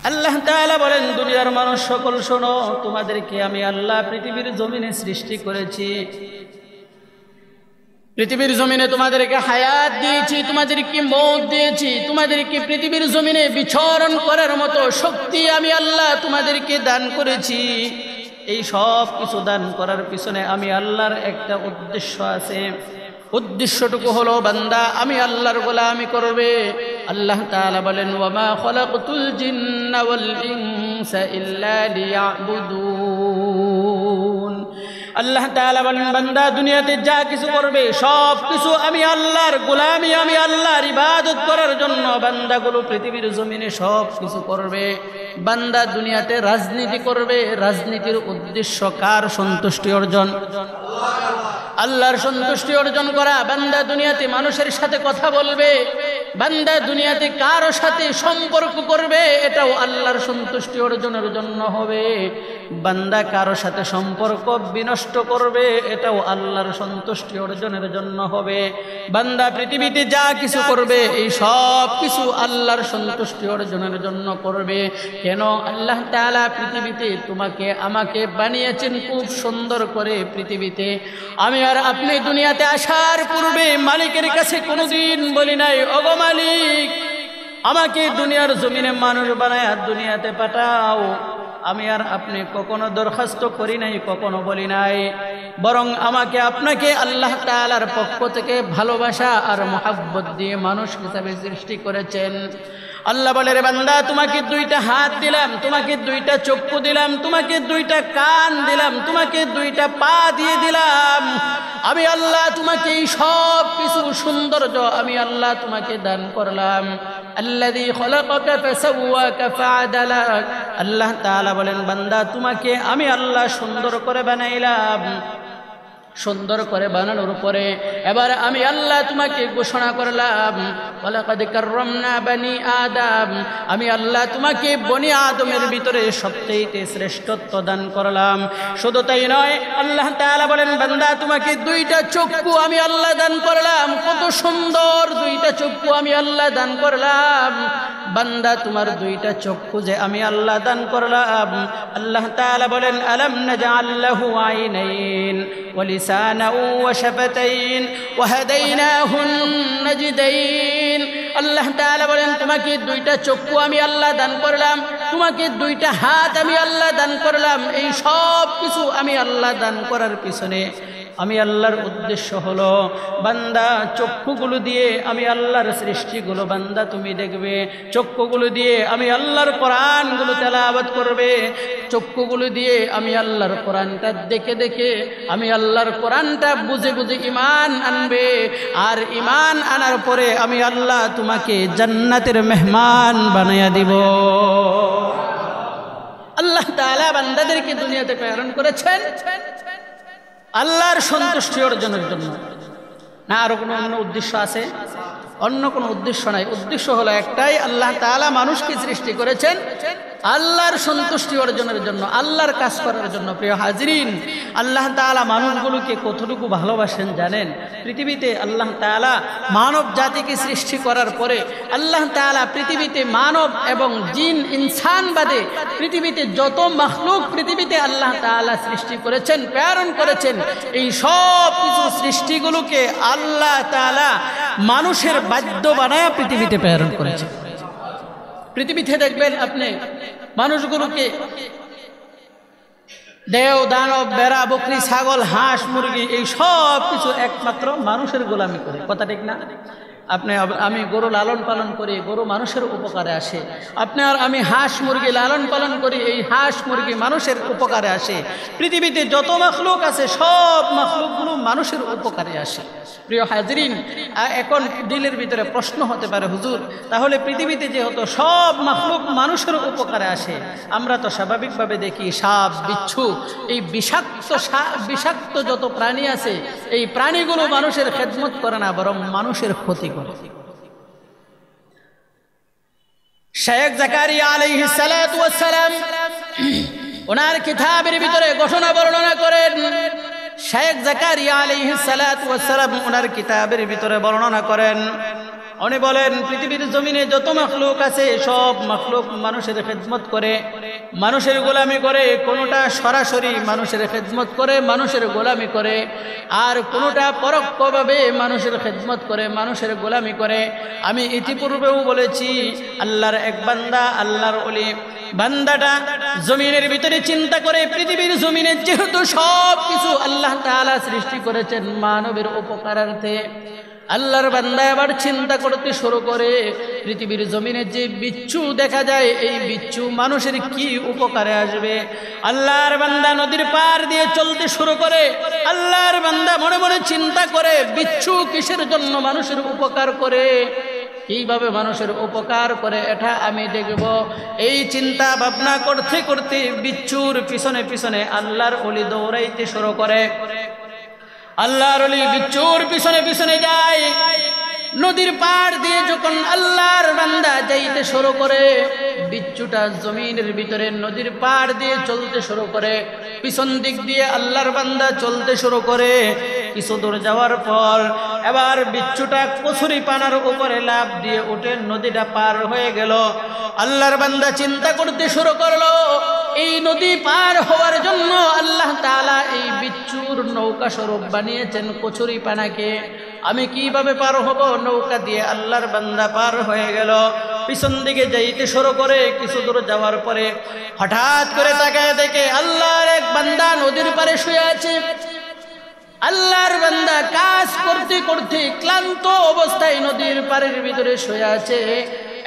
আল্লাহ তাআলা বলেন, দুনিয়ার মানুষ সকল শোনো, তোমাদেরকে আমি আল্লাহ পৃথিবীর জমিনে সৃষ্টি করেছি। পৃথিবীর জমিনে তোমাদেরকে হায়াত দিয়েছি, তোমাদেরকে মওত দিয়েছি, তোমাদেরকে পৃথিবীর জমিনে বিচরণ করার মতো শক্তি আমি আল্লাহ তোমাদেরকে দান করেছি। এই সব কিছু দান করার পিছনে আমি আল্লাহর একটা উদ্দেশ্য আছে। উদ্দেশ্যটুকু হলো বান্দা আমি আল্লাহর গোলামি করবে। আল্লাহ তাআলা বলেন, ওয়ামা খলাকতুল জিন্না ওয়াল ইনসা ইল্লা লিয়াবুদুন। আল্লাহ তাআলা বলেন, বান্দা দুনিয়াতে যা কিছু করবে সব কিছু আমি আল্লাহর গোলামি, আমি আল্লাহর ইবাদত করার জন্য বান্দাগুলো পৃথিবীর জমিনে সব কিছু করবে। বান্দা দুনিয়াতে রাজনীতি করবে, রাজনীতির উদ্দেশ্য কার সন্তুষ্টি অর্জন? আল্লাহর সন্তুষ্টি অর্জন করা। বান্দা দুনিয়াতে মানুষের সাথে কথা বলবে, বান্দা দুনিয়াতে কারো সাথে সম্পর্ক করবে, এটাও আল্লাহর সন্তুষ্টি অর্জনের জন্য হবে। বান্দা কারো সাথে সম্পর্ক বিনষ্ট করবে, এটাও আল্লাহর সন্তুষ্টি অর্জনের জন্য হবে। বান্দা পৃথিবীতে যা কিছু করবে এই সব কিছু আল্লাহর সন্তুষ্টি অর্জনের জন্য করবে। কেন? আল্লাহ তাআলা পৃথিবীতে তোমাকে আমাকে বানিয়েছেন খুব সুন্দর করে। পৃথিবীতে আমি আর আপনি দুনিয়াতে আসার পূর্বে মালিকের কাছে কোনোদিন বলি নাই, ওগো মালিক আমাকে দুনিয়ার জমিনে মানুষ বানায় দুনিয়াতে পাঠাও। আমি আর আপনি কখনো দরখাস্ত করি নাই, কখনো বলি নাই, বরং আমাকে আপনাকে আল্লাহ তাআলার পক্ষ থেকে ভালোবাসা আর মহব্বত দিয়ে মানুষ হিসাবে সৃষ্টি করেছেন। আল্লাহ বলে, রে বান্দা তোমাকে দুইটা হাত দিলাম, তোমাকে দুইটা চক্ষু দিলাম, তোমাকে দুইটা কান দিলাম, তোমাকে দুইটা পা দিয়ে দিলাম। আমি আল্লাহ তোমাকে এই সব কিছু সৌন্দর্য আমি আল্লাহ তোমাকে দান করলাম। আল্লাযী খলাকাকা ফাসাওয়াকা ফাআদালাক। আল্লাহ তাআলা বলেন, বান্দা তোমাকে আমি আল্লাহ সুন্দর করে বানাইলাম। সুন্দর করে বানানোর পরে এবার আমি আল্লাহ তোমাকে ঘোষণা করলাম, ওয়ালাকাদ কাররামনা বনি আদম। আমি আল্লাহ তোমাকে বনি আদমের ভিতরে সবচেয়ে শ্রেষ্ঠত্ব দান করলাম। শুধু তাই নয়, আল্লাহ তাআলা বলেন, বান্দা তোমাকে দুইটা চক্ষু আমি আল্লাহ দান করলাম। কত সুন্দর দুইটা চক্ষু আমি আল্লাহ দান করলাম। বান্দা তোমার দুইটা চক্ষু যে আমি আল্লাহ দান করলাম, আল্লাহ তাআলা বলেন, আলাম নাজআল লাহু আইনাইন ওয়া লিসানান ওয়া শাফাতাইন ওয়া হাদাইনাহুন নাজদাইন। আল্লাহ তাআলা বলেন, তোমাকে দুইটা চক্ষু আমি আল্লাহ দান করলাম, তোমাকে দুইটা হাত আমি আল্লাহ দান করলাম। এই সব কিছু আমি আল্লাহ দান করার পিছনে আমি আল্লাহর উদ্দেশ্য হলো, বান্দা চক্ষুগুলো দিয়ে আমি আল্লাহর সৃষ্টিগুলো বান্দা তুমি দেখবে, চক্ষুগুলো দিয়ে আমি আল্লাহর কোরআনগুলো তেলাওয়াত করবে, চক্ষুগুলো দিয়ে আমি আল্লাহর কোরআনটা দেখে দেখে আমি আল্লাহর কোরআনটা বুঝে বুঝে ঈমান আনবে। আর ঈমান আনার পরে আমি আল্লাহ তোমাকে জান্নাতের মেহমান বানাইয়া দিব। আল্লাহ তাআলা বান্দাদেরকে দুনিয়াতে প্রেরণ করেছেন আল্লাহর সন্তুষ্টি অর্জনের জন্য, না আরো কোনো অন্য উদ্দেশ্য আছে? অন্য কোনো উদ্দেশ্য নাই। উদ্দেশ্য হলো একটাই, আল্লাহ তাআলা মানুষকে সৃষ্টি করেছেন আল্লাহর সন্তুষ্টি অর্জনের জন্য, আল্লাহর কাজ করার জন্য। প্রিয় হাজিরিন, আল্লাহ তাআলা মানুষগুলোকে কতটুকু ভালোবাসেন জানেন? পৃথিবীতে আল্লাহ তাআলা মানব জাতিকে সৃষ্টি করার পরে আল্লাহ তাআলা পৃথিবীতে মানব এবং জিন ইনসান বাদে পৃথিবীতে যত মাখলুক পৃথিবীতে আল্লাহ তাআলা সৃষ্টি করেছেন, প্রেরণ করেছেন, এই সব কিছু সৃষ্টিগুলোকে আল্লাহ তাআলা মানুষের বাদ্য বানায়া পৃথিবীতে প্রেরণ করেছেন। পৃথিবীতে দেখবেন আপনি মানুষগুলোকে দেও দানব বেড়া বকরি ছাগল হাঁস মুরগি এই সব কিছু একমাত্র মানুষের গোলামি করে। কথা ঠিক না? আপনি আমি গরু লালন পালন করি, গরু মানুষের উপকারে আসে। আপনি আর আমি হাঁস মুরগি লালন পালন করি, এই হাঁস মুরগি মানুষের উপকারে আসে। পৃথিবীতে যত মাখলুক আছে সব মাখলুকগুলো মানুষের উপকারে আসে। প্রিয় হাজিরিন, এখন দিলের ভিতরে প্রশ্ন হতে পারে, হুজুর তাহলে পৃথিবীতে যেহেতু সব মাখলুক মানুষের উপকারে আসে, আমরা তো স্বাভাবিকভাবে দেখি সাপ বিচ্ছু এই বিষাক্ত যত প্রাণী আছে এই প্রাণীগুলো মানুষের খেদমত করে না, বরং মানুষের ক্ষতি করে। শেখ জাকারিয়া আলাইহিস সালাতু ওয়াস সালাম ওনার কিতাবের ভিতরে ঘটনা বর্ণনা করেন। শেখ জাকারিয়া আলাইহিস সালাতু ওয়াস সালাম ওনার কিতাবের ভিতরে বর্ণনা করেন, উনি বলেন পৃথিবীর জমিনে যত মাখলুক আছে সব মাখলুক মানুষের খেদমত করে, মানুষের গোলামি করে, কোনোটা সরাসরি মানুষের খেদমত করে, মানুষের গোলামি করে, আর কোনোটা পরোক্ষভাবে মানুষের খেদমত করে, মানুষের গোলামি করে। আমি ইতিপূর্বেও বলেছি আল্লাহর এক বান্দা, আল্লাহর ওলি বান্দাটা জমিনের ভিতরে চিন্তা করে, পৃথিবীর জমিনে যেহেতু সব কিছু আল্লাহ তাআলা সৃষ্টি করেছেন মানবের উপকারার্থে, আল্লাহর বান্দা আবার চিন্তা করতে শুরু করে পৃথিবীর জমিনে যে বিচ্ছু দেখা যায় এই বিচ্ছু মানুষের কি উপকারে আসবে। আল্লাহর বান্দা নদীর পার দিয়ে চলতে শুরু করে, আল্লাহর বান্দা মনে মনে চিন্তা করে বিচ্ছু কিসের জন্য মানুষের উপকার করে, কিভাবে মানুষের উপকার করে এটা আমি দেখব। এই চিন্তা ভাবনা করতে করতে বিচ্ছুর পিছনে পিছনে আল্লাহর ওলি দৌড়াইতে শুরু করে। আল্লাহর ওলি বিচ্ছুর পিছনে পিছনে যায়। নদীর পাড় দিয়ে যখন আল্লাহর বান্দা যাইতে শুরু করে, বিচ্ছুটা জমিনের ভিতরে নদীর পাড় দিয়ে চলতে শুরু করে, পিছন দিক দিয়ে আল্লাহর বান্দা চলতে শুরু করে। কিছু দূর যাওয়ার পর এবার বিচ্ছুটা কচুরি পানার উপরে লাফ দিয়ে উঠে নদীটা পার হয়ে গেল। আল্লাহর বান্দা চিন্তা করতে শুরু করলো, এই নদী পার হওয়ার জন্য আল্লাহ তাআলা এই বিচ্ছুর নৌকা স্বরূপ বানিয়েছেন কচুরি পানাকে। আমি কিভাবে পার হব? নৌকা দিয়ে আল্লাহর বান্দা পার হয়ে গেল। পিছন দিকে যাইতে শুরু করে, কিছু দূর যাওয়ার পরে হঠাৎ করে তাকায় দেখে আল্লাহর এক বান্দা নদীর পারে শুয়ে আছে। আল্লাহর বান্দা কাজ করতে করতে ক্লান্ত অবস্থায় নদীর পাড়ের ভিতরে শুয়ে আছে।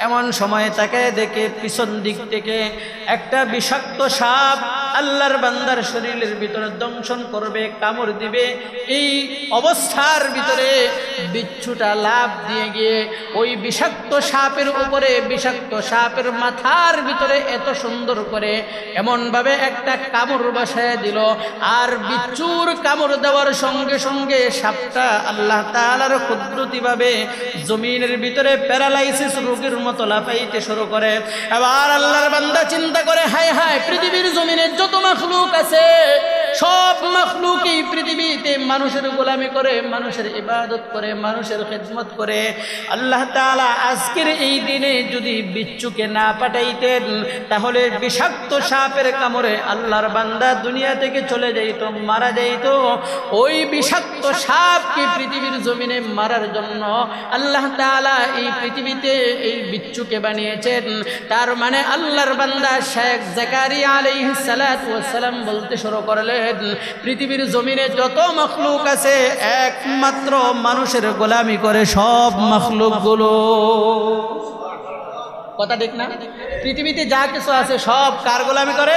এমন সময় তাকায় দেখে পিছন দিক থেকে একটা বিষাক্ত সাপ আল্লাহর বান্দার শরীরের ভিতরে দংশন করবে, কামড় দিবে। এই অবস্থার ভিতরে বিচ্ছুটা লাফ দিয়ে গিয়ে ওই বিষাক্ত সাপের উপরে, বিষাক্ত সাপের মাথার ভিতরে এত সুন্দর করে এমনভাবে একটা কামড় বসায় দিল। আর বিচ্ছুর কামড় দেওয়ার সঙ্গে সঙ্গে সাপটা আল্লাহ তাআলার কুদরতিভাবে জমিনের ভিতরে প্যারালাইসিস রোগীর মতো লাফাইতে শুরু করে। এবার আল্লাহর বান্দা চিন্তা করে, হায় হায়, পৃথিবীর জমিনে যত মাখলুক আছে সব মাখলুক এই পৃথিবীতে মানুষের গোলামি করে, মানুষের ইবাদত করে, মানুষের খেদমত করে। আল্লাহ তাআলা আজকের এই দিনে যদি বিচ্ছুকে না পাঠাইতেন তাহলে বিষাক্ত সাপের কামড়ে আল্লাহর বান্দা দুনিয়া থেকে চলে যাইত, মারা যাইত। ওই বিষাক্ত সাপকে পৃথিবীর জমিনে মারার জন্য আল্লাহ তাআলা এই পৃথিবীতে এই বিচ্ছুকে বানিয়েছেন। তার মানে আল্লাহর বান্দা শেখ জাকারিয়া আলাইহিস সালাতু ওয়াস সালাম বলতে শুরু করলেন, পৃথিবীর জমিনে যত মাখলুক আছে একমাত্র মানুষের গোলামি করে সব মাখলুকগুলো। কথা ঠিক না? পৃথিবীতে যা কিছু আছে সব কার গোলামি করে?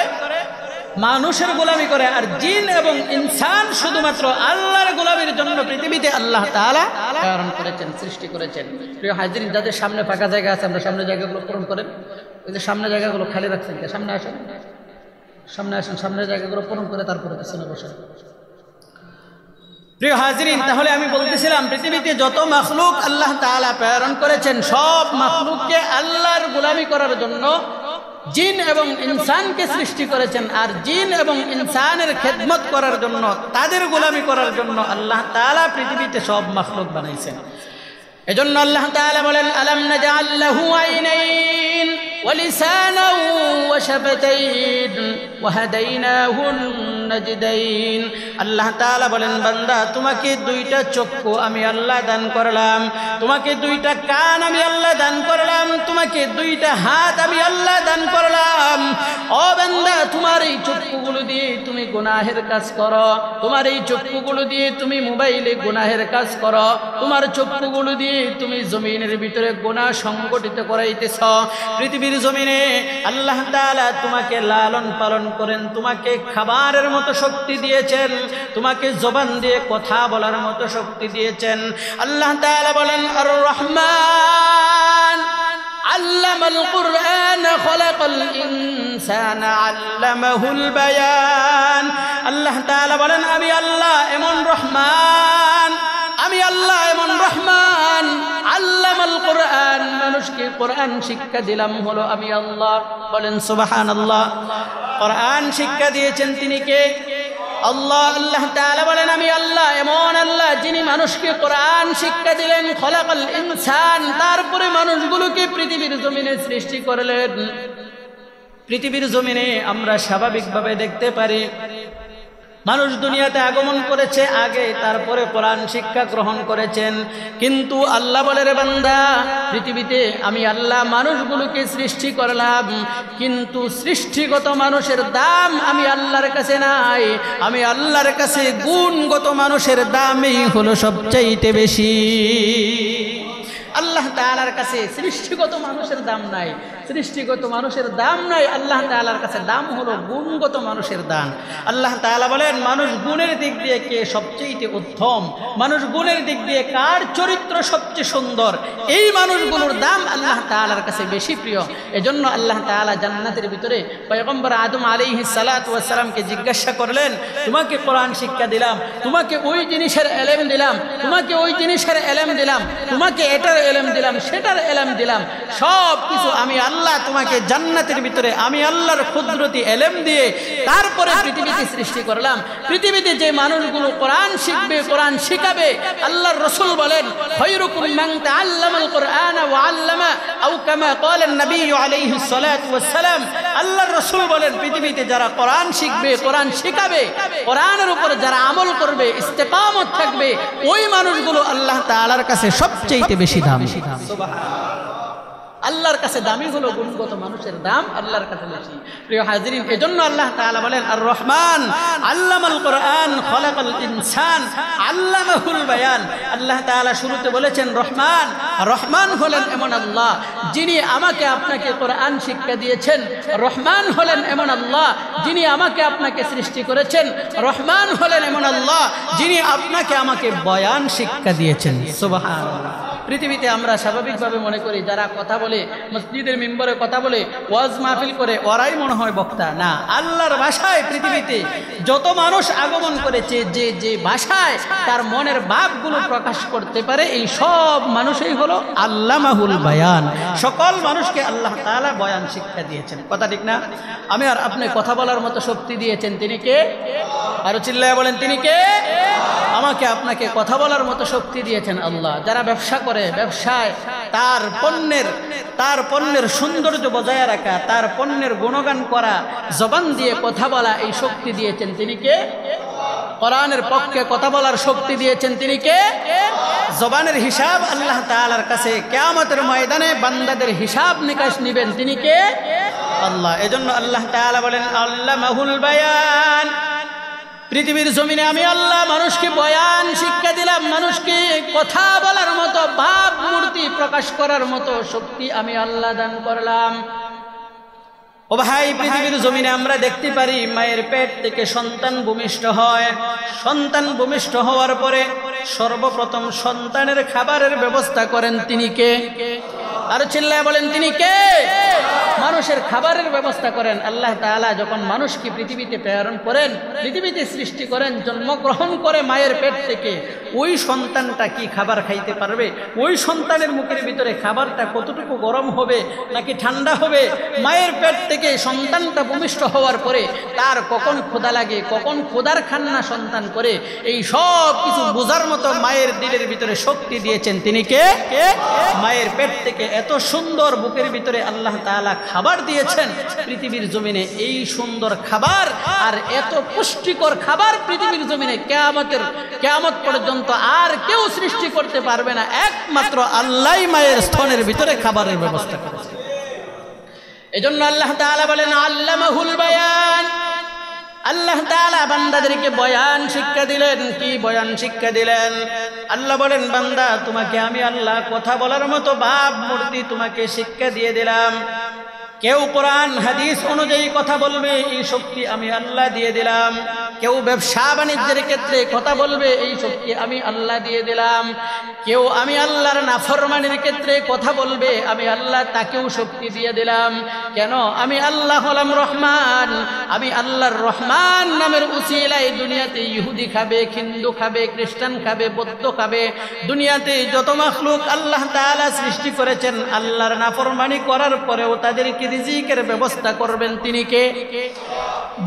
মানুষের গোলামি করে। আর জিন এবং ইনসান শুধুমাত্র আল্লাহর গোলামির জন্য পৃথিবীতে আল্লাহ তাআলা প্রেরণ করেছেন, সৃষ্টি করেছেন। প্রিয় হাজিরিন, যাদের সামনে ফাঁকা জায়গা আছে আমরা সামনে জায়গাগুলো পূরণ করেন। ওই যে সামনে জায়গাগুলো খালি রাখছেন, সামনে আসেন, সামনে আসেন, সামনের জায়গাগুলো পূরণ করে তারপরে পেছনে বসেন। প্রিয় হাজিরিন, তাহলে আমি বলতেছিলাম পৃথিবীতে যত মাখলুক আল্লাহ তাআলা প্রেরণ করেছেন সব মাখলুককে আল্লাহর গোলামি করার জন্য জিন এবং ইনসানকে সৃষ্টি করেছেন। আর জিন এবং ইনসানের খেদমত করার জন্য, তাদের গোলামি করার জন্য আল্লাহ তাআলা পৃথিবীতে সব মাখলুক বানাইছেন। এজন্য আল্লাহ তাআলা বলেন, আলাম নাজআল লাহু আইনাইন ওয়া লিসানান ওয়া শাফাতাইন ওয়া হাদাইনাহুন নাজদাইন। আল্লাহ তাআলা বলেন, বান্দা তোমাকে দুইটা চক্ষু আমি আল্লাহ দান করলাম, তোমাকে দুইটা কান আমি আল্লাহ দান করলাম, তোমাকে দুইটা হাত আমি আল্লাহ দান করলাম। ও বান্দা, তোমার এই চক্ষুগুলো দিয়ে তুমি গুনাহের কাজ করো, তোমার এই চক্ষুগুলো দিয়ে তুমি মোবাইলে গুনাহের কাজ করো, তোমার চক্ষুগুলো দিয়ে তুমি জমিনের ভিতরে গুনাহ সংগঠিত করাইতেছ। পৃথিবীর জমিনে আল্লাহ তাআলা তোমাকে লালন পালন করেন, তোমাকে খাবারের মতো শক্তি দিয়েছেন, তোমাকে জবান দিয়ে কথা বলার মতো শক্তি দিয়েছেন। আল্লাহ তাআলা বলেন, আর রহমান আল্লামাল কুরআন খলাকাল ইনসানা আল্লামাহুল বায়ান। আল্লাহ তাআলা বলেন, আমি আল্লাহ এমন রহমান, আমি আল্লাহ এমন রহমান, আল্লামাল কুরআন, মানুষকে কোরআন শিক্ষা দিলাম হলো আমি আল্লাহ। বলেন সুবহানাল্লাহ। কোরআন শিক্ষা দিয়েছেন তিনি কে? আল্লাহ তাআলা বলেন আমি আল্লাহ এমন আল্লাহ যিনি মানুষকে কোরআন শিক্ষা দিলেন, খলাকাল ইনসান, তারপরে মানুষগুলোকে পৃথিবীর জমিনে সৃষ্টি করলেন। পৃথিবীর জমিনে আমরা স্বাভাবিকভাবে দেখতে পারি মানুষ দুনিয়াতে আগমন করেছে আগে, তারপরে কোরআন শিক্ষা গ্রহণ করেছেন। কিন্তু আল্লাহ বলে রে বান্দা, পৃথিবীতে আমি আল্লাহ মানুষগুলোকে সৃষ্টি করলাম, কিন্তু সৃষ্টিগত মানুষের দাম আমি আল্লাহর কাছে নাই। আমি আল্লাহর কাছে গুণগত মানুষের দামই হলো সবচাইতে বেশি। আল্লাহ তাআলার কাছে সৃষ্টিগত মানুষের দাম নাই, সৃষ্টিগত মানুষের দাম নাই, আল্লাহ তাআলার কাছে দাম হলো গুণগত মানুষের দান। আল্লাহ তাআলা বলেন মানুষ গুণের দিক দিয়ে কে সবচেয়ে উত্তম, মানুষ গুণের দিক দিয়ে কার চরিত্র সবচেয়ে সুন্দর, এই মানুষগুলোর দাম আল্লাহ তাআলার কাছে বেশি প্রিয়। এজন্য আল্লাহ তাআলা জান্নাতের ভিতরে পয়গম্বর আদম আলাইহিস সালাতু ওয়াস সালামকে জিজ্ঞাসা করলেন, তোমাকে কোরআন শিক্ষা দিলাম, তোমাকে ওই জিনিসের ইলম দিলাম, তোমাকে ওই জিনিসের ইলম দিলাম, তোমাকে এটার ইলম দিলাম, সেটার ইলম দিলাম, সব কিছু আমি আল্লাহ তোমাকে জান্নাতের ভিতরে আমি আল্লাহর কুদরতি ইলম দিয়ে তারপরে পৃথিবীতে সৃষ্টি করলাম। পৃথিবীতে যে মানুষগুলো কোরআন শিখবে, কোরআন শিখাবে, আল্লাহর রাসূল বলেন খায়রুকুম মান তাআল্লামাল কুরআনা ওয়া আল্লামা আও কামা ক্বালা নবী আলাইহিস সালাতু ওয়াস সালাম। আল্লাহর রাসূল বলেন পৃথিবীতে যারা কোরআন শিখবে, কোরআন শিখাবে, কোরআনের উপর যারা আমল করবে, ইস্তেকামত থাকবে, ওই মানুষগুলো আল্লাহ তাআলার কাছে সবচেয়ে বেশি দাম। আল্লাহর কাছে দামি হলো গুণগত মানুষের দাম আল্লাহর কাছে বেশি। প্রিয় হাজিরিন, এজন্য আল্লাহ তাআলা বলেন আর রহমান আল্লামাল কোরআন খলাকাল ইনসান আল্লামাহুল বায়ান। আল্লাহ তাআলা শুরুতে বলেছেন রহমান, রহমান হলেন এমন আল্লাহ যিনি আমাকে আপনাকে কোরআন শিক্ষা দিয়েছেন। রহমান হলেন এমন আল্লাহ যিনি আমাকে আপনাকে সৃষ্টি করেছেন। রহমান হলেন এমন আল্লাহ যিনি আপনাকে আমাকে বয়ান শিক্ষা দিয়েছেন। সুবহানাল্লাহ। পৃথিবীতে আমরা স্বাভাবিকভাবে মনে করি যারা কথা বলে, মসজিদের মিম্বরে কথা বলে, ওয়াজ মাহফিল করে, ওরাই মনে হয় বক্তা। না, আল্লাহর ভাষায় পৃথিবীতে যত মানুষ আগমন করেছে, যে যে ভাষায় তার মনের ভাবগুলো প্রকাশ করতে পারে, এই সব মানুষই হলো আল্লামাহুল বায়ান। সকল মানুষকে আল্লাহ তাআলা বয়ান শিক্ষা দিয়েছেন। কথা ঠিক না? আমি আর আপনি কথা বলার মতো শক্তি দিয়েছেন তিনি কে? আরো চিল্লায় বলেন তিনি কে? আমাকে আপনাকে কথা বলার মতো শক্তি দিয়েছেন আল্লাহ। যারা ব্যবসা করে, ব্যবসায় তার পণ্যের সৌন্দর্য বজায় রাখা, তার পণ্যের গুণগান করা, জবান দিয়ে কথা বলা, এই শক্তি দিয়েছেন তিনি কে? কোরআনের পক্ষে কথা বলার শক্তি দিয়েছেন তিনি কে? জবানের হিসাব আল্লাহ তাআলার কাছে কিয়ামতের ময়দানে বান্দাদের হিসাব নিকাশ নেবেন তিনি কে? আল্লাহ। এজন্য আল্লাহ তাআলা বলেন আল্লামাহুল বায়ান। পৃথিবীর জমিনে আমি আল্লাহ মানুষকে বয়ান শিক্ষা দিলাম, মানুষকে কথা বলার মতো, ভাব মূর্তি প্রকাশ করার মতো শক্তি আমি আল্লাহ দান করলাম। ও ভাই, পৃথিবীর জমিনে আমরা দেখতে পারি মায়ের পেট থেকে সন্তান ভূমিষ্ঠ হয়। সন্তান ভূমিষ্ঠ হওয়ার পরে সর্বপ্রথম সন্তানের খাবারের ব্যবস্থা করেন তিনি কে? আর চিল্লায় বলেন তিনি কে? মানুষের খাবারের ব্যবস্থা করেন আল্লাহ তাআলা। যখন মানুষকে পৃথিবীতে প্রেরণ করেন, পৃথিবীতে সৃষ্টি করেন, জন্মগ্রহণ করে মায়ের পেট থেকে, ওই সন্তানটা কি খাবার খাইতে পারবে? ওই সন্তানের মুখের ভিতরে খাবারটা কতটুকু গরম হবে নাকি ঠান্ডা হবে? মায়ের পেট থেকে সন্তানটা ভূমিষ্ঠ হওয়ার পরে তার কখন ক্ষুধা লাগে, কখন ক্ষুধার খান্না সন্তান করে, এই সব কিছু বোঝার মতো মায়ের দিলের ভিতরে শক্তি দিয়েছেন তিনি কে? মায়ের পেট থেকে এত সুন্দর বুকের ভিতরে আল্লাহ তাআলা খাবার দিয়েছেন। পৃথিবীর জমিনে এই সুন্দর খাবার আর এত পুষ্টিকর খাবার পৃথিবীর জমিনে কিয়ামত পর্যন্ত আর কেউ সৃষ্টি করতে পারবে না, একমাত্র আল্লাহই মায়ের স্তনের ভিতরে খাবারের ব্যবস্থা করেছে। এজন্য আল্লাহ তাআলা বলেন আল্লামাহুল বায়ান। আল্লাহ তাআলা বান্দাদেরকে বয়ান শিক্ষা দিলেন। কি বয়ান শিক্ষা দিলেন? আল্লাহ বলেন বান্দা তোমাকে আমি আল্লাহ কথা বলার মতো ভাব মূর্তি তোমাকে শিক্ষা দিয়ে দিলাম। কেউ কোরআন হাদিস অনুযায়ী কথা বলবে, এই শক্তি আমি আল্লাহ দিয়ে দিলাম। কেউ ব্যবসা বাণিজ্যের ক্ষেত্রে কথা বলবে, এই শক্তি আমি আল্লাহ দিয়ে দিলাম। কেউ আমি আল্লাহর নাফরমানির ক্ষেত্রে কথা বলবে, আমি আল্লাহ তাকেও শক্তি দিয়ে দিলাম। কেন? আমি আল্লাহ হলাম রহমান। আমি আল্লাহর রহমান নামের উসিলায় দুনিয়াতে ইহুদি খাবে, হিন্দু খাবে, খ্রিস্টান খাবে, বৌদ্ধ খাবে, দুনিয়াতে যত মাখলুক আল্লাহ তাআলা সৃষ্টি করেছেন, আল্লাহর নাফরমানি করার পরেও তাদেরকে রিজিকের ব্যবস্থা করবেন তিনি কে?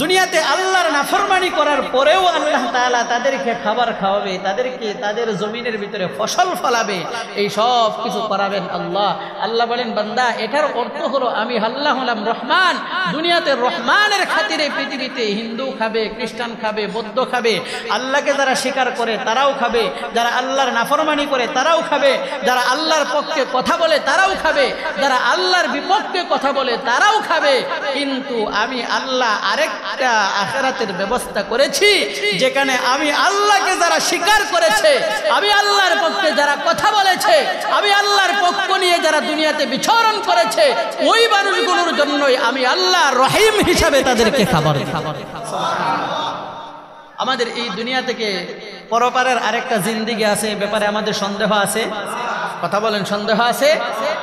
দুনিয়াতে আল্লাহর নাফরমানি করার পরেও আল্লাহ তাআলা তাদেরকে খাবার খাওয়াবে, তাদেরকে তাদের জমিনের ভিতরে ফসল ফলাবে, এই সব কিছু করাবেন আল্লাহ। আল্লাহ বলেন বান্দা এটার অর্থ হলো আমি আল্লাহ হলাম রহমান। দুনিয়াতে রহমানের খাতিরে পৃথিবীতে হিন্দু খাবে, খ্রিস্টান খাবে, বৌদ্ধ খাবে, আল্লাহকে যারা স্বীকার করে তারাও খাবে, যারা আল্লাহর নাফরমানি করে তারাও খাবে, যারা আল্লাহর পক্ষে কথা বলে তারাও খাবে, যারা আল্লাহর বিপক্ষে কথা বলে তারাও খাবে। কিন্তু আমি আল্লাহ আরেকটা আখিরাতের ব্যবস্থা করেছি, যেখানে আমি আল্লাহকে যারা স্বীকার করেছে, আমি আল্লাহর পক্ষে যারা কথা বলেছে, আমি আল্লাহর পক্ষ নিয়ে যারা দুনিয়াতে বিচরণ করেছে, ওই মানুষগুলোর জন্যই আমি আল্লাহ রহিম হিসাবে তাদেরকে খাবার। আমাদের এই দুনিয়া থেকে পরপারের আরেকটা জিন্দেগি আছে, ব্যাপারে আমাদের সন্দেহ আছে? কথা বলেন, সন্দেহ আছে?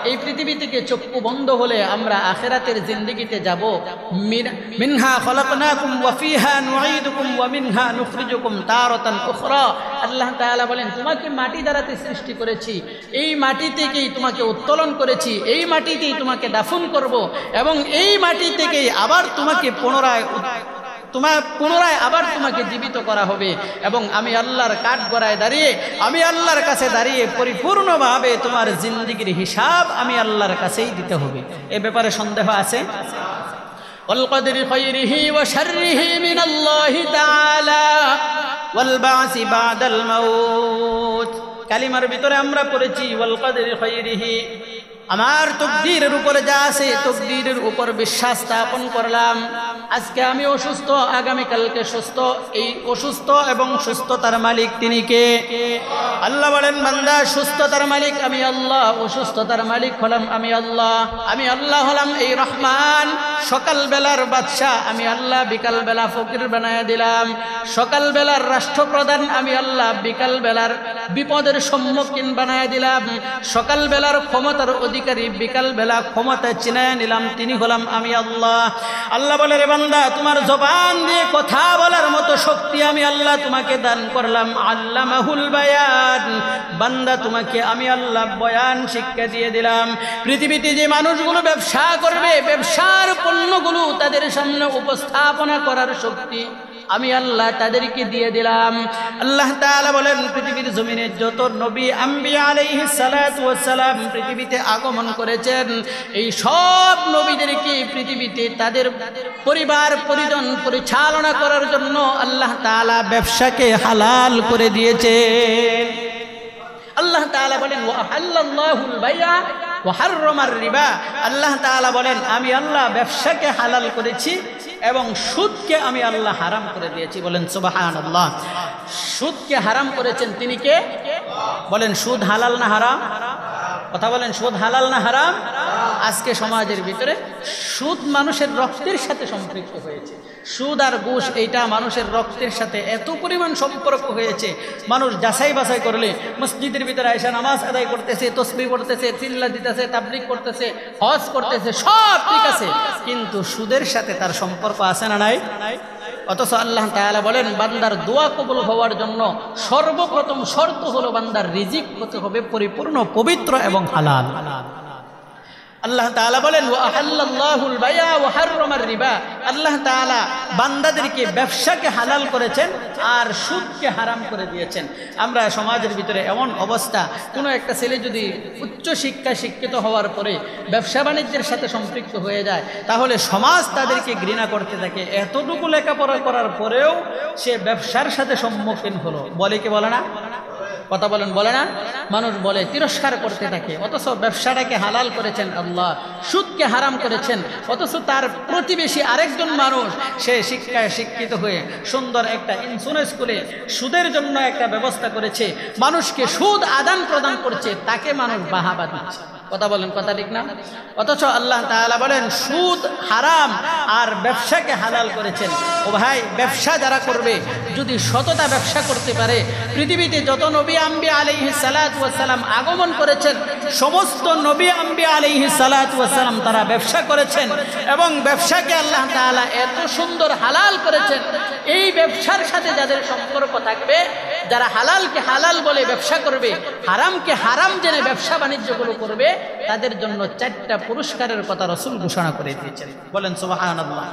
এই পৃথিবী থেকে চক্ষু বন্ধ হলে আমরা আখিরাতের জিন্দেগিতে যাব। মিনহা খলাকনাকুম ওয়া ফিহা নুঈদুকুম ওয়া মিনহা নুখরিজুকুম তারাতান উখরা। আল্লাহ তাআলা বলেন তোমাকে মাটি দ্বারাতে সৃষ্টি করেছি, এই মাটি থেকেই তোমাকে উত্তোলন করেছি, এই মাটিতেই তোমাকে দাফন করব, এবং এই মাটি থেকেই আবার তোমাকে পুনরায় আবার তোমাকে জীবিত করা হবে। এবং আমি আল্লাহর কাঠগড়ায় দাঁড়িয়ে, আমি আল্লাহর কাছে দাঁড়িয়ে পরিপূর্ণভাবে তোমার জিন্দেগির হিসাব আমি আল্লাহর কাছেই দিতে হবে। এ ব্যাপারে সন্দেহ আছে? ওয়াল কদরি খায়রিহি ওয়া শাররিহি মিনাল্লাহি তাআলা ওয়াল বা'সি বা'দাল মাউত। কালিমার ভিতরে আমরা পড়েছি ওয়াল কদরি খায়রিহি, আমার তকদীরের উপরে যা আছে তকদীরের উপর বিশ্বাস স্থাপন করলাম। আজকে আমি অসুস্থ, আগামীকালকে সুস্থ। এই অসুস্থ এবং সুস্থতার মালিক তিনি কে? আল্লাহ বলেন বান্দা সুস্থতার মালিক আমি আল্লাহ, অসুস্থতার মালিক হলাম আমি আল্লাহ। আমি আল্লাহ হলাম এই রহমান। সকালবেলার বাদশাহ আমি আল্লাহ, বিকালবেলা ফকির বানায় দিলাম। সকালবেলার রাষ্ট্রপ্রধান আমি আল্লাহ, বিকালবেলার বিপদের সম্মুখীন বানায় দিলাম। সকালবেলার ক্ষমতার অধিকারী, বিকালবেলা ক্ষমতা চিনায় নিলাম, তিনি হলাম আমি আল্লাহ। আল্লাহ বলে রে বান্দা তোমার জবান দিয়ে কথা বলার মতো শক্তি আমি আল্লাহ তোমাকে দান করলাম। আল্লামাহুল বায়ান, বান্দা তোমাকে আমি আল্লাহ বয়ান শিক্ষা দিয়ে দিলাম। পৃথিবীতে যে মানুষগুলো ব্যবসা করবে, ব্যবসার পণ্যগুলো তাদের সামনে উপস্থাপনা করার শক্তি আমি আল্লাহ তাদেরকে দিয়ে দিলাম। আল্লাহ তাআলা বলেন পৃথিবীর জমিনে যত নবী আম্বিয়া আলাইহিস সালাতু ওয়াস সালাম পৃথিবীতে আগমন করেছেন, এই সব নবীদেরকে পৃথিবীতে তাদের পরিবার পরিজন পরিচালনা করার জন্য আল্লাহ তাআলা ব্যবসাকে হালাল করে দিয়েছেন। আল্লাহ তাআলা বলেন ওয়া আহাল্লাল্লাহুল বাই'a ওয়া হাররামার রিবা। আল্লাহ তাআলা বলেন আমি আল্লাহ ব্যবসাকে হালাল করেছি এবং সুদকে আমি আল্লাহ হারাম করে দিয়েছি। বলেন সুবহানাল্লাহ। সুদকে হারাম করেছেন তিনি কে? বলেন সুদ হালাল না হারাম? কথা বলেন সুদ হালাল না হারাম? আজকে সমাজের ভিতরে সুদ মানুষের রক্তের সাথে সম্পৃক্ত হয়েছে। সুদ আর ঘুষ এইটা মানুষের রক্তের সাথে এত পরিমাণ সম্পর্ক হয়েছে, মানুষ যাচাই বাছাই করলে মসজিদের ভিতরে এসে নামাজ আদায় করতেছে, তসবিহ পড়তেছে, চিল্লা দিতেছে, তাবলীগ করতেছে, হজ করতেছে, সব ঠিক আছে, কিন্তু সুদের সাথে তার সম্পর্ক আছে না নাই? অথচ আল্লাহ তাআলা বলেন বান্দার দোয়া কবুল হওয়ার জন্য সর্বপ্রথম শর্ত হলো বান্দার রিজিক হতে হবে পরিপূর্ণ, পবিত্র এবং হালাল। আল্লাহ তাআলা বলেন ওয়া আহাল্লাল্লাহুল বাই'a ওয়া হাররামার রিবা। আল্লাহ তাআলা বান্দাদেরকে ব্যবসাকে হালাল করেছেন আর সুদকে হারাম করে দিয়েছেন। আমরা সমাজের ভিতরে এমন অবস্থা, কোনো একটা ছেলে যদি উচ্চ শিক্ষিত হওয়ার পরে ব্যবসা বাণিজ্যের সাথে সম্পৃক্ত হয়ে যায়, তাহলে সমাজ তাদেরকে ঘৃণা করতে থাকে। এতটুকু লেখাপড়া করার পরেও সে ব্যবসার সাথে সম্মুখীন হলো, বলে কি বলে না? কথা বলেন, বলে না? মানুষ বলে, তিরস্কার করতে থাকে। অথচ ব্যবসাটাকে হালাল করেছেন আল্লাহ, সুদকে হারাম করেছেন। অথচ তার প্রতিবেশী আরেকজন মানুষ, সে শিক্ষায় শিক্ষিত হয়ে সুন্দর একটা ইন্স্যুরেন্স করে সুদের জন্য একটা ব্যবস্থা করেছে, মানুষকে সুদ আদান প্রদান করছে, তাকে মানুষ বাহাবা দিচ্ছে। কথা বলেন, কথা ঠিক না? অথচ আল্লাহ তাআলা বলেন সুদ হারাম আর ব্যবসাকে হালাল করেছেন। ও ভাই, ব্যবসা যারা করবে, যদি সততা ব্যবসা করতে পারে, পৃথিবীতে যত নবী আম্বিয়া আলাইহিস সালাতু ওয়াস সালাম আগমন করেছেন, সমস্ত নবী আম্বিয়া আলাইহিস সালাতু ওয়াস সালাম তারা ব্যবসা করেছেন এবং ব্যবসাকে আল্লাহ তাআলা এত সুন্দর হালাল করেছেন। এই ব্যবসার সাথে যাদের সম্পর্ক থাকবে, যারা হালালকে হালাল বলে ব্যবসা করবে, হারামকে হারাম জেনে ব্যবসা বাণিজ্যগুলো করবে, তাদের জন্য 4টা পুরস্কারের কথা রাসূল ঘোষণা করে দিয়েছেন। বলেন সুবহানাল্লাহ।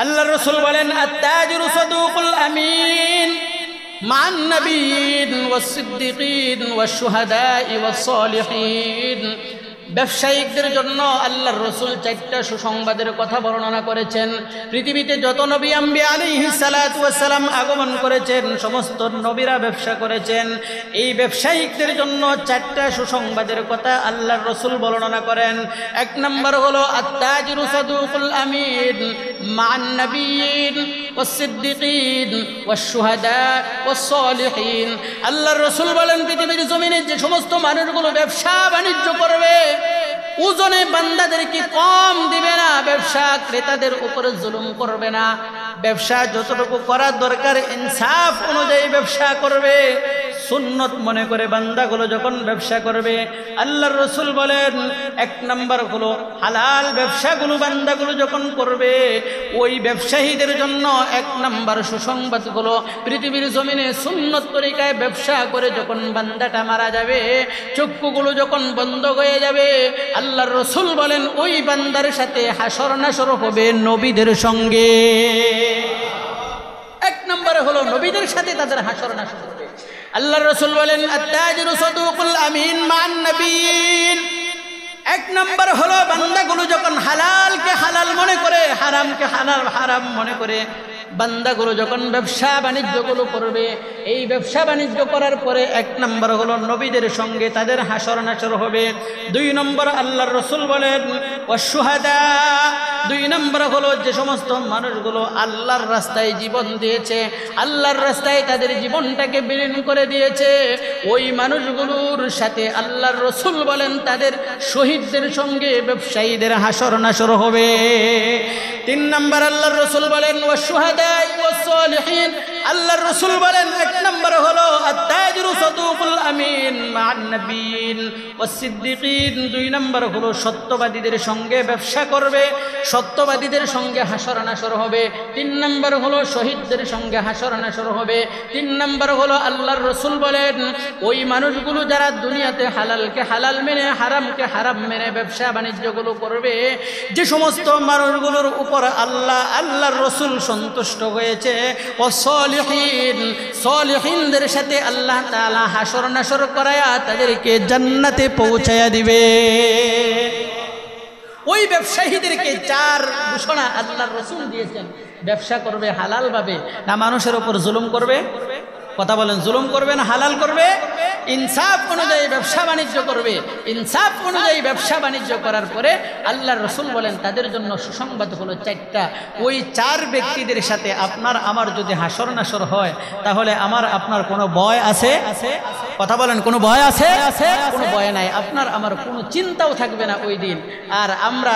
আল্লাহর রাসূল বলেন আত-তাজিরু সাদুকুল আমিন মা'আন নাবিয়্যিন ওয়াস-সিদ্দিকিন ওয়াশ-শুহাদা'i ওয়াস-সালিহিন। ব্যবসায়িকদের জন্য আল্লাহর রাসূল 4টা সুসংবাদের কথা বর্ণনা করেছেন। পৃথিবীতে যত নবী আম্বিয়া আলাইহিস সালাতু ওয়াস সালাম আগমন করেছেন, সমস্ত নবীরা ব্যবসা করেছেন। এই ব্যবসায়িকদের জন্য 4টা সুসংবাদের কথা আল্লাহর রাসূল বর্ণনা করেন। 1 নম্বর হলো আত-তাজিরু সাদুকুল আমিন মা'আন নাবিয়্যিন ওয়াস-সিদ্দিকিন ওয়াশ-শুহাদা ওয়াস-সালিহিন। আল্লাহর রাসূল বলেন পৃথিবীর জমিনে যে সমস্ত মানুষগুলো ব্যবসা বাণিজ্য করবে, ওজনে বান্দাদেরকে কম দিবে না, ব্যবসা ক্রেতাদের উপরে জুলুম করবে না, ব্যবসা যতটুকু করার দরকার ইনসাফ অনুযায়ী ব্যবসা করবে, সুন্নত মনে করে বান্দাগুলো যখন ব্যবসা করবে। আল্লাহর রাসূল বলেন 1 নম্বর হলো হালাল ব্যবসাগুলো বান্দাগুলো যখন করবে, ওই ব্যবসায়ীদের জন্য 1 নম্বর সুসংবাদ হলো পৃথিবীর জমিনে সুন্নত তরিকায় ব্যবসা করে যখন বান্দাটা মারা যাবে, চক্ষুগুলো যখন বন্ধ হয়ে যাবে, আল্লাহর রাসূল বলেন ওই বান্দার সাথে হাসর নাসর হবে নবীদের সঙ্গে। 1 নম্বর হলো নবীদের সাথে তাদের হাসর নাসর হবে। আল্লাহর রাসূল বলেন আত-তাজিরু সাদুকুল আমিন মা'আন নাবিয়্যিন। 1 নম্বর হলো বান্দাগুলো যখন হালালকে হালাল মনে করে, হারামকে হারাম মনে করে বান্দাগুলো যখন ব্যবসা বাণিজ্যগুলো করবে, এই ব্যবসা বাণিজ্য করার পরে 1 নম্বর হলো নবীদের সঙ্গে তাদের হাসর নাসর হবে। 2 নম্বর আল্লাহর রাসূল বলেন ওয়াশ-শুহাদা। 2 নম্বর হলো যে সমস্ত মানুষগুলো আল্লাহর রাস্তায় জীবন দিয়েছে, আল্লাহর রাস্তায় তাদের জীবনটাকে বিলীন করে দিয়েছে, ওই মানুষগুলোর সাথে আল্লাহর রাসূল বলেন তাদের শহীদদের সঙ্গে ব্যবসায়ীদের হাসর নাসর হবে। 3 নম্বর আল্লাহর রাসূল বলেন ওয়াশ-শুহাদা ওয়াস-সালিহিন। আল্লাহর রাসূল বলেন 1 নম্বর হলো আত-তাজিরু সাদুকুল আমিন মা'আন নাবিয়্যিন ওয়াস-সিদ্দিকিন। 2 নম্বর হলো সত্যবাদীদের সঙ্গে ব্যবসা করবে, সত্যবাদীদের সঙ্গে হাসর নাসর হবে। 3 নম্বর হলো শহীদদের সঙ্গে হাসর নাসর হবে। 3 নম্বর হলো আল্লাহর রাসূল বলেন ওই মানুষগুলো যারা দুনিয়াতে হালালকে হালাল মেনে হারামকে হারাম মেনে ব্যবসা বাণিজ্যগুলো করবে, যে সমস্ত মানুষগুলোর উপর আল্লাহর রাসূল সন্তুষ্ট হয়েছে, সলিহিনদের সাথে আল্লাহ তাআলা হাসর নাসর করায়া তাদেরকে জান্নাতে পৌঁছায়া দিবে। ওই ব্যবসায়ীদেরকে 4 ঘোষণা আল্লাহর রাসূল দিয়েছেন। ব্যবসা করবে হালাল ভাবে, না মানুষের উপর জুলুম করবে? কথা বলেন, জুলুম করবে না হালাল করবে? ইনসাফ অনুযায়ী ব্যবসা বাণিজ্য করবে। ইনসাফ অনুযায়ী ব্যবসা বাণিজ্য করার পরে আল্লাহর রাসূল বলেন তাদের জন্য সুসংবাদ হলো 4টা। ওই 4 ব্যক্তিদের সাথে আপনার আমার যদি হাসর নাসর হয়, তাহলে আমার আপনার কোনো ভয় আছে? কথা বলেন, কোনো ভয় আছে? কোনো ভয় নাই। আপনার আমার কোনো চিন্তাও থাকবে না ওই দিন। আর আমরা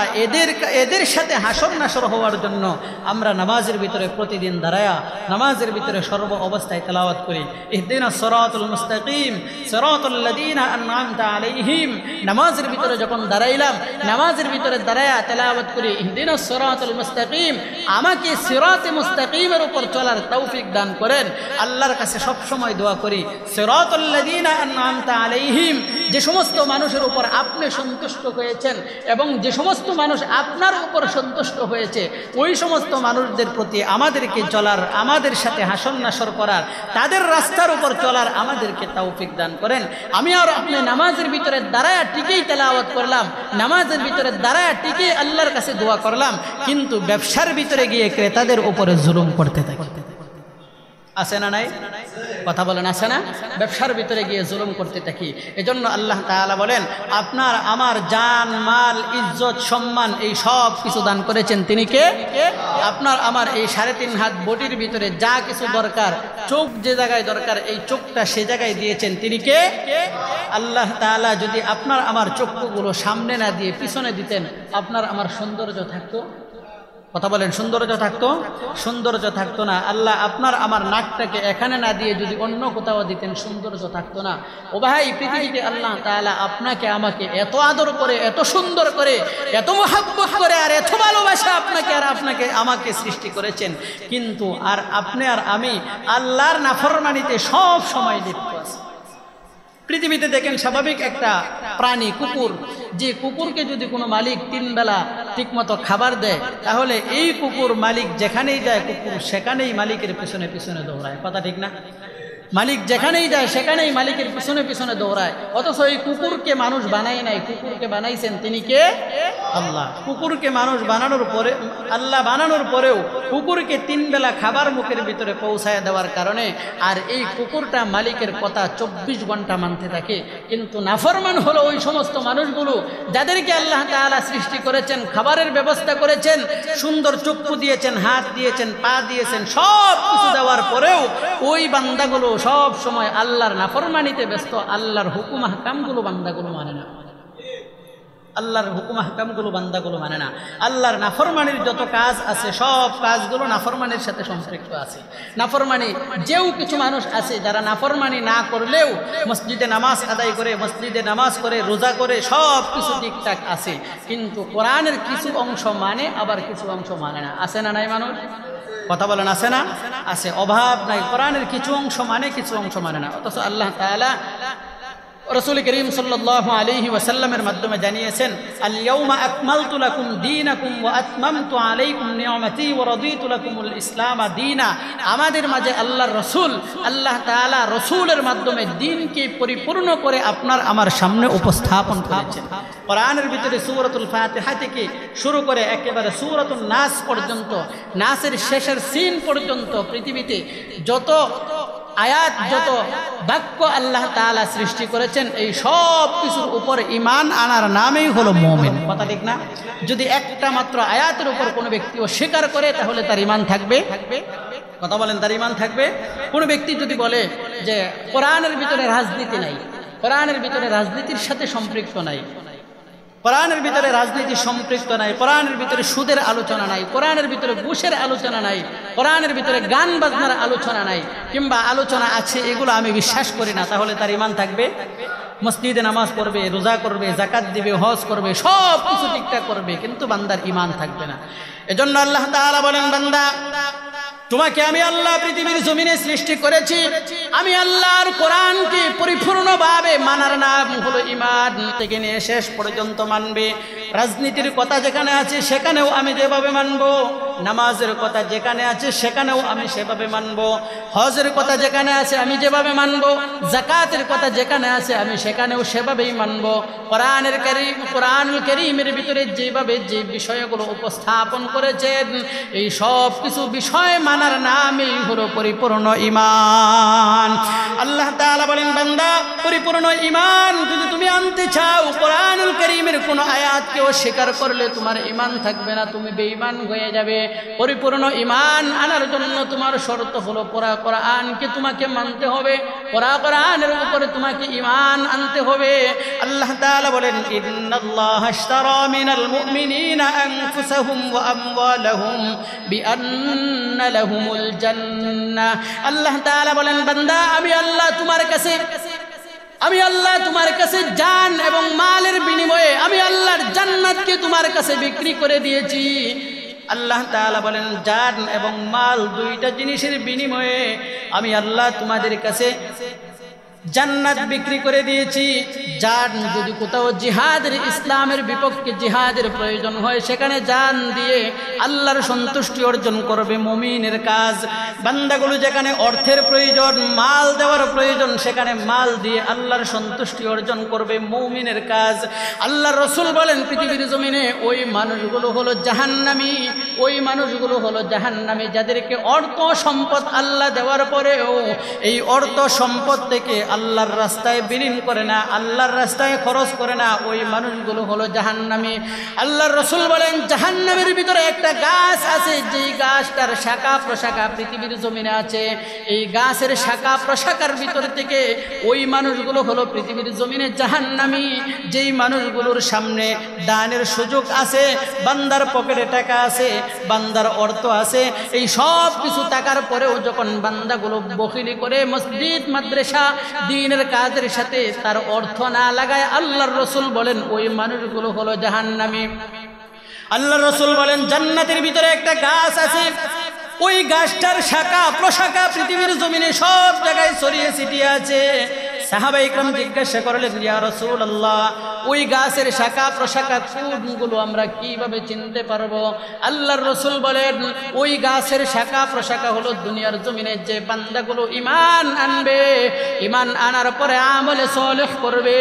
এদের সাথে হাসর নাসর হওয়ার জন্য আমরা নামাজের ভিতরে প্রতিদিন দাঁড়ায়া নামাজের ভিতরে সর্ব অবস্থায় তেলাওয়াত করি ইহদিনাস সিরাতাল মুস্তাকিম সিরাতাল লাযিনা আন'আমতা আলাইহিম। নামাজের ভিতরে যখন দাঁড়াইলাম, নামাজের ভিতরে দাঁড়ায়া তেলাওয়াত করি ইহদিনাস সিরাতাল মুস্তাকিম, আমাকে সিরাতে মুস্তাকিমের উপর চলার তৌফিক দান করেন। আল্লাহর কাছে সব সময় দোয়া করি সিরাতাল লাযিনা আন'আমতা আলাইহিম, যে সমস্ত মানুষের উপর আপনি সন্তুষ্ট হয়েছেন এবং যে সমস্ত মানুষ আপনার উপর সন্তুষ্ট হয়েছে, ওই সমস্ত মানুষদের প্রতি আমাদেরকে চলার, আমাদের সাথে হাসর নাসর করার, তাদের রাস্তার উপর চলার আমাদেরকে তৌফিক দান করেন। আমি আর আপনি নামাজের ভিতরে দাঁড়ায়া টিকেই তেলাওয়াত করলাম, নামাজের ভিতরে দাঁড়ায়া টিকেই আল্লাহর কাছে দোয়া করলাম, কিন্তু ব্যবসার ভিতরে গিয়ে ক্রেতাদের উপরে জুলুম করতে থাকি। আছে না নাই? কথা বলেন, আছে না? ব্যবসার ভিতরে গিয়ে জুলুম করতে থাকি। এজন্য আল্লাহ তাআলা বলেন আপনার আমার জান মাল ইজ্জত সম্মান এই সব কিছু দান করেছেন তিনি কে? আপনার আমার এই 3.5 হাত বডির ভিতরে যা কিছু দরকার, চোখ যে জায়গায় দরকার এই চোখটা সে জায়গায় দিয়েছেন তিনি কে? আল্লাহ তাআলা যদি আপনার আমার চক্ষুগুলো সামনে না দিয়ে পিছনে দিতেন, আপনার আমার সৌন্দর্য থাকতো? কথা বলেন, সৌন্দর্য থাকতো? সৌন্দর্য থাকতো না। আল্লাহ আপনার আমার নাকটাকে এখানে না দিয়ে যদি অন্য কোথাও দিতেন, সৌন্দর্য থাকতো না। ও ভাই, পৃথিবীতে আল্লাহ তাআলা আপনাকে আমাকে এত আদর করে, এত সুন্দর করে, এত মহব্বত করে আর এত ভালোবাসা আপনাকে আমাকে সৃষ্টি করেছেন, কিন্তু আর আপনি আর আমি আল্লাহর নাফরমানিতে সব সময় লিপ্ত আছি। পৃথিবীতে দেখেন স্বাভাবিক একটা প্রাণী কুকুর, যে কুকুরকে যদি কোনো মালিক 3 বেলা ঠিকমতো খাবার দেয়, তাহলে এই কুকুর মালিক যেখানেই যায় কুকুর সেখানেই মালিকের পিছনে পিছনে দৌড়ায়। কথা ঠিক না? মালিক যেখানেই যায় সেখানেই মালিকের পিছনে পিছনে দৌড়ায়। অথচ এই কুকুরকে মানুষ বানায় নাই, কুকুরকে বানাইছেন তিনি কে? আল্লাহ। কুকুরকে মানুষ বানানোর পরে, আল্লাহ বানানোর পরেও কুকুরকে 3 বেলা খাবার মুখের ভিতরে পৌঁছায় দেওয়ার কারণে আর এই কুকুরটা মালিকের কথা 24 ঘন্টা মানতে থাকে। কিন্তু নাফরমান হলো ওই সমস্ত মানুষগুলো যাদেরকে আল্লাহ তাআলা সৃষ্টি করেছেন, খাবারের ব্যবস্থা করেছেন, সুন্দর চক্ষু দিয়েছেন, হাত দিয়েছেন, পা দিয়েছেন, সব কিছু দেওয়ার পরেও ওই বান্দাগুলো সব সময় আল্লাহর নাফরমানিতে ব্যস্ত। আল্লাহর হুকুম আহকামগুলো বান্দাগুলো মানে না, আল্লাহর হুকুম আহকামগুলো বান্দাগুলো মানে না। আল্লাহর নাফরমানির যত কাজ আছে সব কাজগুলো নাফরমানির সাথে সম্পৃক্ত আছে। নাফরমানি যেও কিছু মানুষ আছে যারা নাফরমানি না করলেও মসজিদে নামাজ আদায় করে, মসজিদে নামাজ করে, রোজা করে, সব কিছু ঠিকঠাক আছে, কিন্তু কোরআনের কিছু অংশ মানে, আবার কিছু অংশ মানে না। আছে না নাই মানুষ? কথা বলেন, আছে না? আছে, অভাব নাই। কোরআনের কিছু অংশ মানে, কিছু অংশ মানে না। অথচ আল্লাহ তাআলা রাসূল করিম সাল্লাল্লাহু আলাইহি ওয়াসাল্লামের মাধ্যমে জানিয়েছেন, আল ইয়াউমা আকমালতু লাকুম দীনাকুম ওয়া আতমামতু আলাইকুম নি'মাতি ওয়া রাদিতু লাকুমুল ইসলাম দীনা। আমাদের মাঝে আল্লাহর রাসূল, আল্লাহ তাআলা রাসূলের মাধ্যমে দ্বীনকে পরিপূর্ণ করে আপনার আমার সামনে উপস্থাপন করেছেন। কোরআনের ভিতরে সূরাতুল ফাতিহা থেকে শুরু করে একেবারে সূরাতুন নাস পর্যন্ত, নাসের শেষের সিন পর্যন্ত পৃথিবীতে যত আয়াত, যত বাক্য আল্লাহ তাআলা সৃষ্টি করেছেন, এই সব কিছুর উপর ঈমান আনার নামই হলো মুমিন। কথা ঠিক না? যদি একটা মাত্র আয়াতের উপর কোনো ব্যক্তি অস্বীকার করে তাহলে তার ঈমান থাকবে? কথা বলেন, তার ঈমান থাকবে? কোনো ব্যক্তি যদি বলে যে কোরআনের ভিতরে রাজনীতি নাই, কোরআনের ভিতরে রাজনীতির সাথে সম্পৃক্ত নাই, কোরআনের ভিতরে রাজনীতি সম্পৃক্ত নাই, কোরআনের ভিতরে সুদের আলোচনা নাই, কোরআনের ভিতরে ঘুষের আলোচনা নাই, কোরআনের ভিতরে গান বাজনার আলোচনা নাই, কিংবা আলোচনা আছে এগুলো আমি বিশ্বাস করি না, তাহলে তার ঈমান থাকবে? মসজিদে নামাজ পড়বে, রোজা করবে, যাকাত দিবে, হজ করবে, সব কিছু ঠিকঠাক করবে, কিন্তু বান্দার ঈমান থাকবে না। এজন্য আল্লাহ তাআলা বলেন, বান্দা তোমাকে আমি আল্লাহ পৃথিবীর জমিনে সৃষ্টি করেছি, আমি আল্লাহর কোরআনকে পরিপূর্ণভাবে মানার নাম হলো ঈমান। থেকে নিয়ে শেষ পর্যন্ত মানবে। রাজনীতির কথা যেখানে আছে সেখানেও আমি যেভাবে মানব, নামাজের কথা যেখানে আছে সেখানেও আমি সেভাবে মানব, হজের কথা যেখানে আছে আমি যেভাবে মানব, যাকাতের কথা যেখানে আছে আমি সেখানেও সেভাবেই মানব। কোরআনুল কারীমের ভিতরে যেভাবে যে বিষয়গুলো উপস্থাপন করেছেন, এই সব কিছু বিষয় মানার নামই হলো পরিপূর্ণ ঈমান। আল্লাহ তাআলা বলেন, বান্দা পরিপূর্ণ ঈমান যদি তুমি আনতে চাও, কোরআনুল কারীমের কোন আয়াতকে অস্বীকার করলে তোমার ঈমান থাকবে না, তুমি বেঈমান হয়ে যাবে। পরিপূর্ণ ঈমান আনার জন্য তোমার শর্ত হলো পড়া কোরআনকে তোমাকে মানতে হবে, পড়া কোরআনের উপরে তোমাকে ঈমান আনতে হবে। আল্লাহ তাআলা বলেন, ইন্নাল্লাহা আশতারা মিনাল মুমিনিনা আনফুসাহুম ওয়া আমওয়ালাহুম বিআন্না লাহুমুল জান্নাহ। আল্লাহ তাআলা বলেন, বান্দা আমি আল্লাহ তোমার কাছে জান এবং মালের বিনিময়ে আমি আল্লাহর জান্নাতকে তোমার কাছে বিক্রি করে দিয়েছি। আল্লাহ তাআলা বলেন, জান এবং মাল দুইটা জিনিসের বিনিময়ে আমি আল্লাহ তোমাদের কাছে জান্নাত বিক্রি করে দিয়েছি। জান যদি কোথাও জিহাদের, ইসলামের বিপক্ষে জিহাদের প্রয়োজন হয়, সেখানে জান দিয়ে আল্লাহর সন্তুষ্টি অর্জন করবে মুমিনের কাজ। বান্দাগুলো যেখানে অর্থের প্রয়োজন, মাল দেওয়ার প্রয়োজন, সেখানে মাল দিয়ে আল্লাহর সন্তুষ্টি অর্জন করবে মুমিনের কাজ। আল্লাহর রাসূল বলেন, পৃথিবীর জমিনে ওই মানুষগুলো হলো জাহান্নামী, ওই মানুষগুলো হলো জাহান্নামী যাদেরকে অর্থ সম্পদ আল্লাহ দেওয়ার পরেও এই অর্থ সম্পদ থেকে আল্লাহর রাস্তায় বিলীন করে না, আল্লাহর রাস্তায় খরচ করে না, ওই মানুষগুলো হলো জাহান্নামী। আল্লাহর রাসূল বলেন, জাহান্নামের ভিতরে একটা গাছ আছে, যেই গাছটার শাখা প্রশাখা পৃথিবীর জমিনে আছে। এই গাছের শাখা প্রশাখার ভিতর থেকে ওই মানুষগুলো হলো পৃথিবীর জমিনে জাহান্নামী, যেই মানুষগুলোর সামনে দানের সুযোগ আছে, বান্দার পকেটে টাকা আছে, বান্দার অর্থ আছে, এই সব কিছু টাকার পরেও যখন বান্দাগুলো বখিলি করে মসজিদ মাদ্রাসা দ্বীনের কাজের সাথে তার অর্থ না লাগায়, আল্লাহর রাসূল বলেন ওই মানুষগুলো হলো জাহান্নামী। আল্লাহর রাসূল বলেন, জান্নাতের ভিতরে একটা গাছ আছে, ওই গাছটার শাখা প্রশাখা পৃথিবীর জমিনে সব জায়গায় ছড়িয়ে ছিটিয়ে আছে। সাহাবায়ে ইকরাম জিজ্ঞাসা করলেন, ইয়া রাসূলুল্লাহ, ওই গাছের শাখা প্রশাখা কোনগুলো আমরা কিভাবে চিনতে পারবো? আল্লাহর রাসূল বলেন, ওই গাছের শাখা প্রশাখা হলো দুনিয়ার জমিনে যে বান্দাগুলো ঈমান আনবে, ঈমান আনার পরে আমলে সালেহ করবে,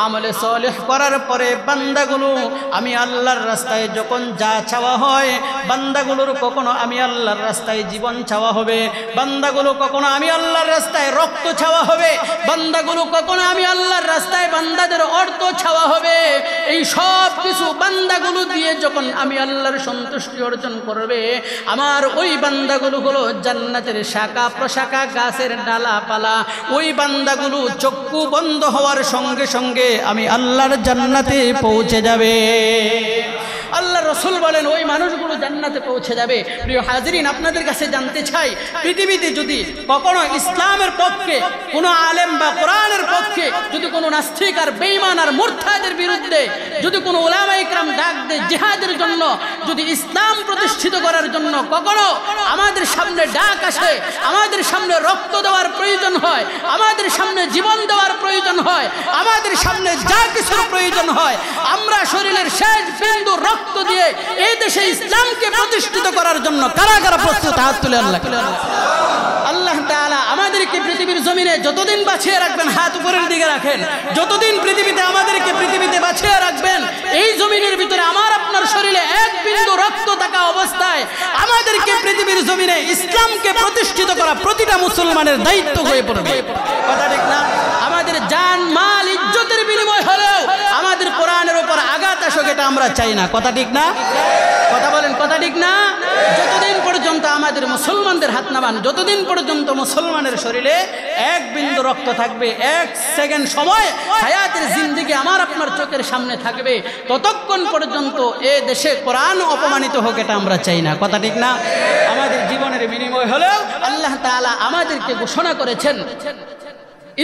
আমলে সালেহ করার পরে বান্দাগুলো আমি আল্লাহর রাস্তায় যখন যা চাওয়া হয়, বান্দাগুলোর কখনো আমি আল্লাহর রাস্তায় জীবন চাওয়া হবে, বান্দাগুলো কখনো আমি আল্লাহর রাস্তায় রক্ত চাওয়া হবে, বান্দাগুলো কখনো আমি আল্লাহর রাস্তায় বান্দাদের অর্থ চাওয়া হবে। এই সব কিছু বান্দাগুলো দিয়ে যখন আমি আল্লাহর সন্তুষ্টি অর্জন করবে, আমার ওই বান্দাগুলো হলো জান্নাতের শাখা প্রশাখা, গাছের ডালাপালা। ওই বান্দাগুলো চক্ষু বন্ধ হওয়ার সঙ্গে সঙ্গে আমি আল্লাহর জান্নাতে পৌঁছে যাবে। আল্লাহ রসুল বলেন, ওই মানুষগুলো জান্নাতে পৌঁছে যাবে। প্রিয় হাজিরিন, আপনাদের কাছে জানতে চাই, পৃথিবীতে যদি কখনো ইসলামের পক্ষে কোনো আলেম বা কোরআনের পক্ষে যদি কোনো নাস্তিক আর বেঈমান আর মুরতাদের বিরুদ্ধে যদি কোনো উলামায়ে কেরাম ডাক দেয় জিহাদের জন্য, যদি ইসলাম প্রতিষ্ঠিত করার জন্য কখনো আমাদের সামনে ডাক আসে, আমাদের সামনে রক্ত দেওয়ার প্রয়োজন হয়, আমাদের সামনে জীবন দেওয়ার প্রয়োজন হয়, আমাদের সামনে যা কিছুর প্রয়োজন হয়, আমরা শরীরের শেষ বিন্দু রক্ত দিয়ে এই দেশে ইসলামকে প্রতিষ্ঠিত করার জন্য কারা কারা প্রস্তুত? হাত তুলে আল্লাহ। আল্লাহ তাআলা আমাদেরকে পৃথিবীর জমিনে যতদিন বাঁচিয়ে রাখবেন, হাত উপরের দিকে রাখেন, যতদিন পৃথিবীতে আমাদেরকে পৃথিবীতে বাঁচিয়ে রাখবেন, এই জমিনের ভিতরে আমার আপনার শরীরে এক বিন্দু রক্ত থাকা অবস্থায় আমাদেরকে পৃথিবীর জমিনে ইসলামকে প্রতিষ্ঠিত করা প্রতিটা মুসলমানের দায়িত্ব হয়ে পড়বে। কথা ঠিক না? আমাদের জান মাল ইজ্জতের বিনিময় হলেও আমাদের কোরআনের উপর আঘাত আসুক, এটা আমরা চাই না। কথা ঠিক না? কথা বলেন, কথা ঠিক না? যতদিন পর্যন্ত আমাদের মুসলমানদের হাত নামান, যতদিন পর্যন্ত মুসলমানের শরীরে এক বিন্দু রক্ত থাকবে, এক সেকেন্ড সময় হায়াতের জিন্দেগি আমার আপনার চোখের সামনে থাকবে, ততক্ষণ পর্যন্ত এ দেশে কোরআন অপমানিত হোক, এটা আমরা চাই না। কথা ঠিক না? আমাদের জীবনের বিনিময় হলেও আল্লাহ তাআলা আমাদেরকে ঘোষণা করেছেন,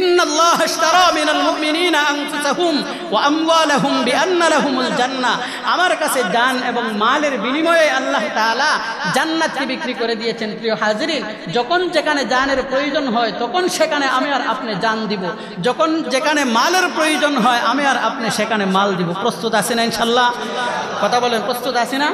ইন্নাল্লাহ ইশতারা মিনাল মুমিনিনা আনফুসাহুম ওয়া আমওয়ালাহুম বিআন্না লাহুমুল জান্নাহ। আমার কাছে জান এবং মালের বিনিময়ে আল্লাহ তাআলা জান্নাতকে বিক্রি করে দিয়েছেন। প্রিয় হাজিরিন, যখন যেখানে জানের প্রয়োজন হয় তখন সেখানে আমি আর আপনি জান দিব, যখন যেখানে মালের প্রয়োজন হয় আমি আর আপনি সেখানে মাল দিব। প্রস্তুত আছেন ইনশাআল্লাহ? কথা বলেন, প্রস্তুত আছেন না?